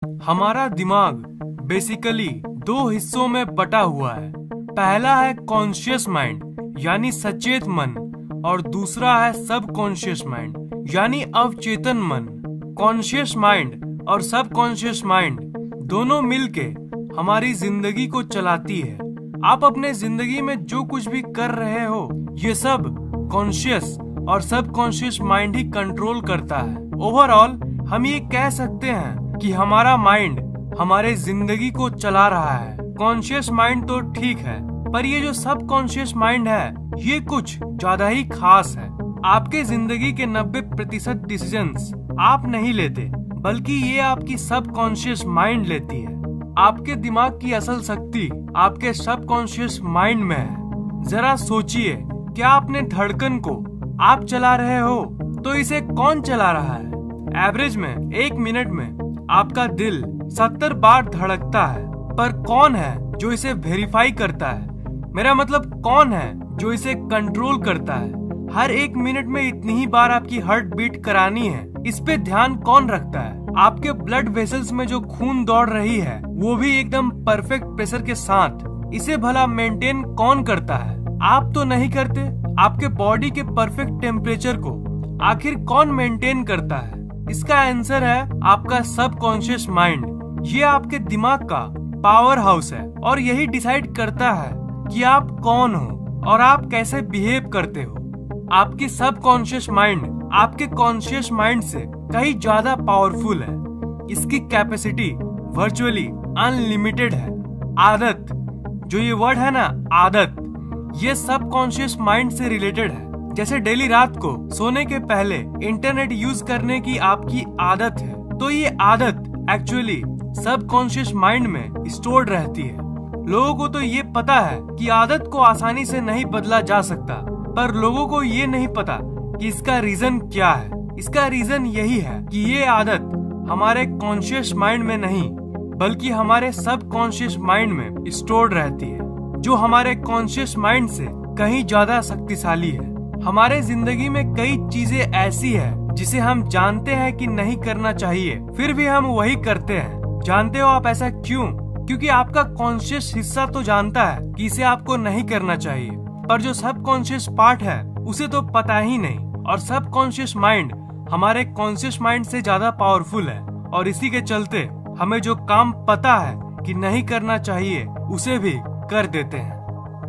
हमारा दिमाग बेसिकली दो हिस्सों में बटा हुआ है। पहला है कॉन्शियस माइंड यानी सचेत मन, और दूसरा है सब कॉन्शियस माइंड यानी अवचेतन मन। कॉन्शियस माइंड और सब कॉन्शियस माइंड दोनों मिलके हमारी जिंदगी को चलाती है। आप अपने जिंदगी में जो कुछ भी कर रहे हो, ये सब कॉन्शियस और सब कॉन्शियस माइंड ही कंट्रोल करता है। ओवरऑल हम ये कह सकते हैं कि हमारा माइंड हमारे जिंदगी को चला रहा है। कॉन्शियस माइंड तो ठीक है, पर ये जो सब कॉन्शियस माइंड है, ये कुछ ज्यादा ही खास है। आपके जिंदगी के 90% डिसीजंस आप नहीं लेते, बल्कि ये आपकी सब कॉन्शियस माइंड लेती है। आपके दिमाग की असल शक्ति आपके सब कॉन्शियस माइंड में है। जरा सोचिए, क्या अपने धड़कन को आप चला रहे हो तो इसे कौन चला रहा है? एवरेज में 1 मिनट में आपका दिल 70 बार धड़कता है, पर कौन है जो इसे वेरीफाई करता है? मेरा मतलब कौन है जो इसे कंट्रोल करता है? हर 1 मिनट में इतनी ही बार आपकी हार्ट बीट करानी है, इस पे ध्यान कौन रखता है? आपके ब्लड वेसल्स में जो खून दौड़ रही है, वो भी एकदम परफेक्ट प्रेशर के साथ, इसे भला मेंटेन कौन करता है? आप तो नहीं करते। आपके बॉडी के परफेक्ट टेम्परेचर को आखिर कौन मेंटेन करता है? इसका आंसर है आपका सब कॉन्शियस माइंड। ये आपके दिमाग का पावर हाउस है और यही डिसाइड करता है कि आप कौन हो और आप कैसे बिहेव करते हो। आपकी सब कॉन्शियस माइंड आपके कॉन्शियस माइंड से कहीं ज्यादा पावरफुल है। इसकी कैपेसिटी वर्चुअली अनलिमिटेड है। आदत, जो ये वर्ड है ना, आदत, ये सब कॉन्शियस माइंड से रिलेटेड है। जैसे डेली रात को सोने के पहले इंटरनेट यूज करने की आपकी आदत है, तो ये आदत एक्चुअली सब कॉन्शियस माइंड में स्टोर्ड रहती है। लोगों को तो ये पता है कि आदत को आसानी से नहीं बदला जा सकता, पर लोगों को ये नहीं पता कि इसका रीजन क्या है। इसका रीजन यही है कि ये आदत हमारे कॉन्शियस माइंड में नहीं, बल्कि हमारे सब कॉन्शियस माइंड में स्टोर्ड रहती है, जो हमारे कॉन्शियस माइंड से कहीं ज्यादा शक्तिशाली है। हमारे जिंदगी में कई चीजें ऐसी है जिसे हम जानते हैं कि नहीं करना चाहिए, फिर भी हम वही करते हैं। जानते हो आप ऐसा क्यों? क्योंकि आपका कॉन्शियस हिस्सा तो जानता है कि इसे आपको नहीं करना चाहिए, पर जो सब कॉन्शियस पार्ट है उसे तो पता ही नहीं। और सब कॉन्शियस माइंड हमारे कॉन्शियस माइंड से ज्यादा पावरफुल है, और इसी के चलते हमें जो काम पता है कि नहीं करना चाहिए, उसे भी कर देते हैं।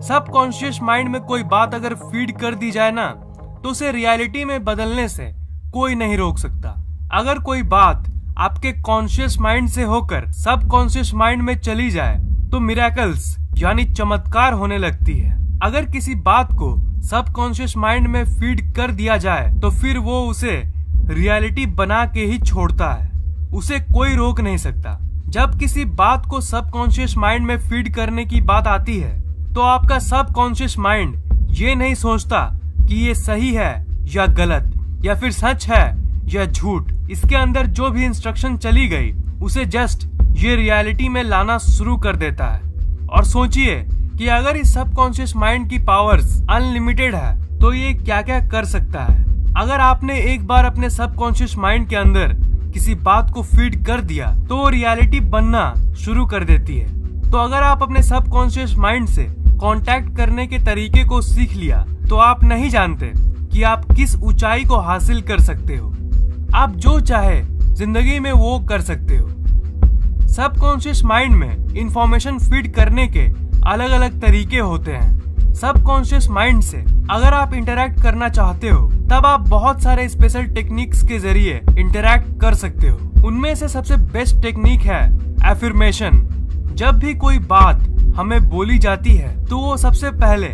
सब कॉन्शियस माइंड में कोई बात अगर फीड कर दी जाए ना, तो उसे रियलिटी में बदलने से कोई नहीं रोक सकता। अगर कोई बात आपके कॉन्शियस माइंड से होकर सब कॉन्शियस माइंड में चली जाए, तो मिरेकल्स यानी चमत्कार होने लगती है। अगर किसी बात को सब कॉन्शियस माइंड में फीड कर दिया जाए, तो फिर वो उसे रियलिटी बना के ही छोड़ता है। उसे कोई रोक नहीं सकता। जब किसी बात को सब कॉन्शियस माइंड में फीड करने की बात आती है, तो आपका सब कॉन्शियस माइंड ये नहीं सोचता कि ये सही है या गलत, या फिर सच है या झूठ। इसके अंदर जो भी इंस्ट्रक्शन चली गई, उसे जस्ट ये रियलिटी में लाना शुरू कर देता है। और सोचिए कि अगर इस सब कॉन्शियस माइंड की पावर्स अनलिमिटेड है, तो ये क्या क्या कर सकता है। अगर आपने एक बार अपने सब कॉन्शियस माइंड के अंदर किसी बात को फीड कर दिया, तो वो रियलिटी बनना शुरू कर देती है। तो अगर आप अपने सब कॉन्शियस माइंड से कांटेक्ट करने के तरीके को सीख लिया, तो आप नहीं जानते कि आप किस ऊंचाई को हासिल कर सकते हो। आप जो चाहे जिंदगी में वो कर सकते हो। सब कॉन्शियस माइंड में इंफॉर्मेशन फीड करने के अलग अलग तरीके होते हैं। सब कॉन्शियस माइंड से अगर आप इंटरैक्ट करना चाहते हो, तब आप बहुत सारे स्पेशल टेक्निक्स के जरिए इंटरैक्ट कर सकते हो। उनमें से सबसे बेस्ट टेक्निक है एफर्मेशन। जब भी कोई बात हमें बोली जाती है, तो वो सबसे पहले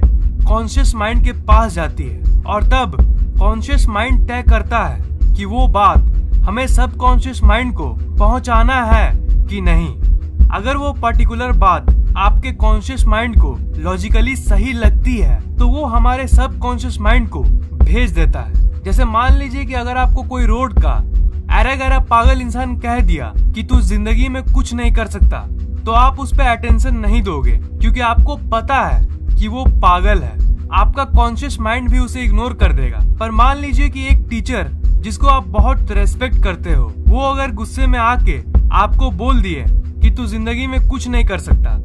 कॉन्शियस माइंड के पास जाती है, और तब कॉन्शियस माइंड तय करता है कि वो बात हमें सब कॉन्शियस माइंड को पहुंचाना है कि नहीं। अगर वो पर्टिकुलर बात आपके कॉन्शियस माइंड को लॉजिकली सही लगती है, तो वो हमारे सब कॉन्शियस माइंड को भेज देता है। जैसे मान लीजिए कि अगर आपको कोई रोड का अरे गहरा पागल इंसान कह दिया कि तू जिंदगी में कुछ नहीं कर सकता, तो आप उस पर अटेंशन नहीं दोगे, क्योंकि आपको पता है कि वो पागल है। आपका कॉन्शियस माइंड भी उसे इग्नोर कर देगा। पर मान लीजिए कि एक टीचर जिसको आप बहुत रेस्पेक्ट करते हो, वो अगर गुस्से में आके आपको बोल दिए कि तू जिंदगी में कुछ नहीं कर सकता,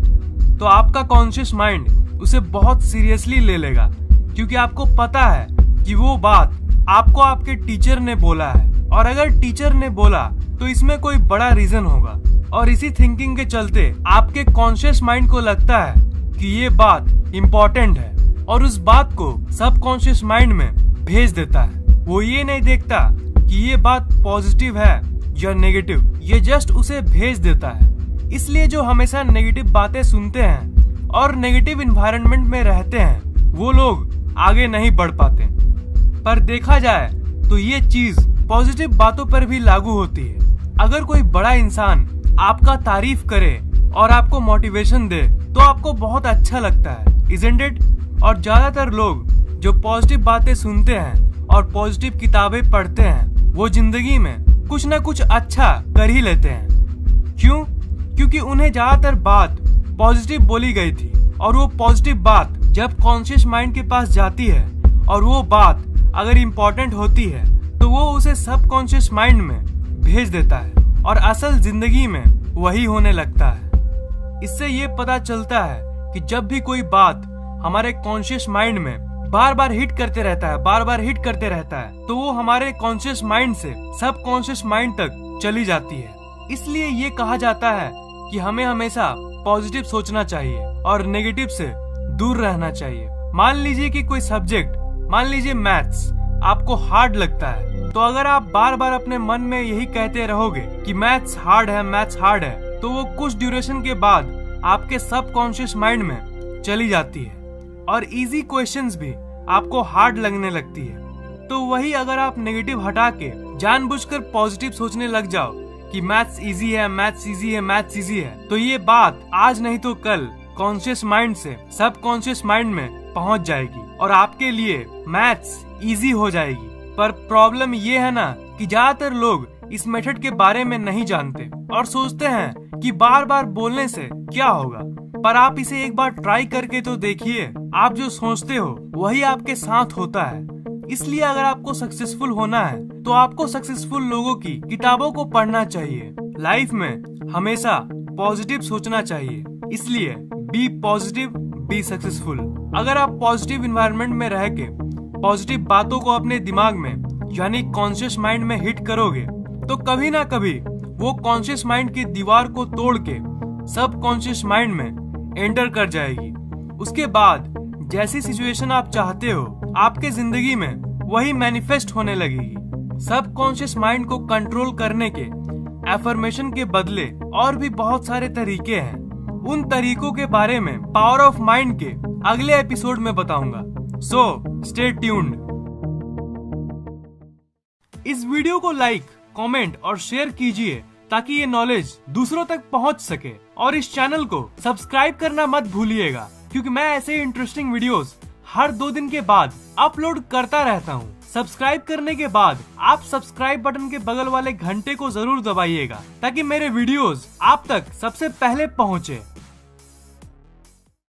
तो आपका कॉन्शियस माइंड उसे बहुत सीरियसली ले लेगा, क्योंकि आपको पता है कि वो बात आपको आपके टीचर ने बोला है, और अगर टीचर ने बोला तो इसमें कोई बड़ा रीजन होगा। और इसी थिंकिंग के चलते आपके कॉन्शियस माइंड को लगता है कि ये बात इम्पोर्टेंट है, और उस बात को सबकॉन्शियस माइंड में भेज देता है। वो ये नहीं देखता कि ये बात पॉजिटिव है या नेगेटिव, ये जस्ट उसे भेज देता है। इसलिए जो हमेशा नेगेटिव बातें सुनते हैं और नेगेटिव इन्वायरमेंट में रहते हैं, वो लोग आगे नहीं बढ़ पाते। पर देखा जाए तो ये चीज पॉजिटिव बातों पर भी लागू होती है। अगर कोई बड़ा इंसान आपका तारीफ करे और आपको मोटिवेशन दे तो आपको बहुत अच्छा लगता है, इज़न्ट इट? और ज्यादातर लोग जो पॉजिटिव बातें सुनते हैं और पॉजिटिव किताबें पढ़ते हैं, वो जिंदगी में कुछ ना कुछ अच्छा कर ही लेते हैं। क्यों? क्योंकि उन्हें ज्यादातर बात पॉजिटिव बोली गई थी, और वो पॉजिटिव बात जब कॉन्शियस माइंड के पास जाती है और वो बात अगर इम्पोर्टेंट होती है तो वो उसे सबकॉन्शियस माइंड में भेज देता है, और असल जिंदगी में वही होने लगता है। इससे ये पता चलता है कि जब भी कोई बात हमारे कॉन्शियस माइंड में बार बार हिट करते रहता है, तो वो हमारे कॉन्शियस माइंड से सबकॉन्शियस माइंड तक चली जाती है। इसलिए ये कहा जाता है कि हमें हमेशा पॉजिटिव सोचना चाहिए और नेगेटिव से दूर रहना चाहिए। मान लीजिए कि कोई सब्जेक्ट, मान लीजिए मैथ्स, आपको हार्ड लगता है, तो अगर आप बार बार अपने मन में यही कहते रहोगे कि मैथ्स हार्ड है, तो वो कुछ ड्यूरेशन के बाद आपके सबकॉन्शियस माइंड में चली जाती है, और इजी क्वेश्चंस भी आपको हार्ड लगने लगती है। तो वही अगर आप नेगेटिव हटा के जानबूझकर पॉजिटिव सोचने लग जाओ कि मैथ्स इजी है, तो ये बात आज नहीं तो कल कॉन्शियस माइंड से सबकॉन्शियस माइंड में पहुंच जाएगी और आपके लिए मैथ्स इजी हो जाएगी। पर प्रॉब्लम ये है ना कि ज्यादातर लोग इस मेथड के बारे में नहीं जानते और सोचते हैं कि बार बार बोलने से क्या होगा। पर आप इसे एक बार ट्राई करके तो देखिए, आप जो सोचते हो वही आपके साथ होता है। इसलिए अगर आपको सक्सेसफुल होना है तो आपको सक्सेसफुल लोगों की किताबों को पढ़ना चाहिए। लाइफ में हमेशा पॉजिटिव सोचना चाहिए। इसलिए बी पॉजिटिव, बी सक्सेसफुल। अगर आप पॉजिटिव इन्वायरमेंट में रह के पॉजिटिव बातों को अपने दिमाग में यानी कॉन्शियस माइंड में हिट करोगे तो कभी ना कभी वो कॉन्शियस माइंड की दीवार को तोड़ के सब कॉन्शियस माइंड में एंटर कर जाएगी। उसके बाद जैसी सिचुएशन आप चाहते हो आपके जिंदगी में वही मैनिफेस्ट होने लगेगी। सब कॉन्शियस माइंड को कंट्रोल करने के एफर्मेशन के बदले और भी बहुत सारे तरीके हैं। उन तरीकों के बारे में पावर ऑफ माइंड के अगले एपिसोड में बताऊंगा। So stay tuned. इस वीडियो को लाइक, कमेंट और शेयर कीजिए ताकि ये नॉलेज दूसरों तक पहुंच सके, और इस चैनल को सब्सक्राइब करना मत भूलिएगा, क्योंकि मैं ऐसे इंटरेस्टिंग वीडियोस हर 2 दिन के बाद अपलोड करता रहता हूँ। सब्सक्राइब करने के बाद आप सब्सक्राइब बटन के बगल वाले घंटे को जरूर दबाइएगा ताकि मेरे वीडियोस आप तक सबसे पहले पहुँचे।